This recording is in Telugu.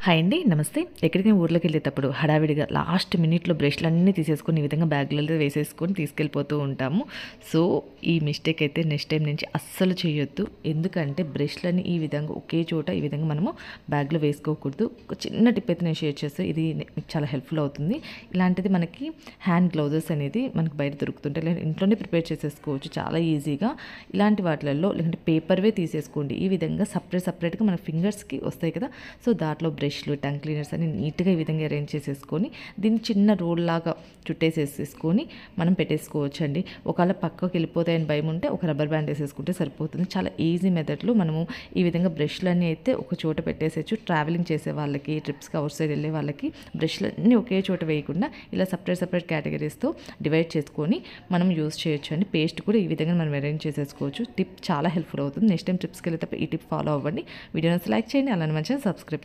హాయ్ అండి, నమస్తే. ఎక్కడికైనా ఊర్లోకి వెళ్ళేటప్పుడు హడావిడిగా లాస్ట్ మినిట్లో బ్రష్లన్నీ తీసేసుకొని ఈ విధంగా బ్యాగ్లలో వేసేసుకొని తీసుకెళ్ళిపోతూ ఉంటాము. సో ఈ మిస్టేక్ అయితే నెక్స్ట్ టైం నుంచి అస్సలు చేయొద్దు. ఎందుకంటే బ్రష్లని ఈ విధంగా ఒకే చోట ఈ విధంగా మనము బ్యాగ్లో వేసుకోకూడదు. ఒక చిన్న టిప్ అయితే నేను షేర్ చేస్తాను, ఇది మీకు చాలా హెల్ప్ఫుల్ అవుతుంది. ఇలాంటిది మనకి హ్యాండ్ గ్లౌజెస్ అనేది మనకు బయట దొరుకుతుంటాయి, లేదా ఇంట్లోనే ప్రిపేర్ చేసేసుకోవచ్చు చాలా ఈజీగా. ఇలాంటి వాటిలలో లేదంటే పేపర్వే తీసేసుకోండి. ఈ విధంగా సపరేట్గా మన ఫింగర్స్కి వస్తాయి కదా, సో దాంట్లో బ్రష్లు, టంగ్ క్లీనర్స్ అని నీట్గా ఈ విధంగా అరేంజ్ చేసేసుకొని దీన్ని చిన్న రోల్ లాగా చుట్టేసేసుకొని మనం పెట్టేసుకోవచ్చు అండి. ఒకవేళ పక్కకి వెళ్ళిపోతాయని భయం ఉంటే ఒక రబ్బర్ బ్యాండ్ వేసేసుకుంటే సరిపోతుంది. చాలా ఈజీ మెథడ్లో మనము ఈ విధంగా బ్రష్లన్నీ అయితే ఒక చోట పెట్టేసేయచ్చు. ట్రావెలింగ్ చేసే వాళ్ళకి, ట్రిప్స్కి అవుట్ సైడ్ వెళ్ళే వాళ్ళకి బ్రష్లన్నీ ఒకే చోట వేయకుండా ఇలా సపరేట్ కేటగిరీస్తో డివైడ్ చేసుకొని మనం యూస్ చేయొచ్చు అండి. పేస్ట్ కూడా ఈ విధంగా మనం అరేంజ్ చేసేసుకోవచ్చు. టిప్ చాలా హెల్ప్ఫుల్ అవుతుంది. నెక్స్ట్ టైం ట్రిప్స్కి వెళ్ళేటప్పుడు ఈ టిప్ ఫాలో అవ్వండి. వీడియోని లైక్ చేయండి, అలానే మంచిగా సబ్స్క్రైబ్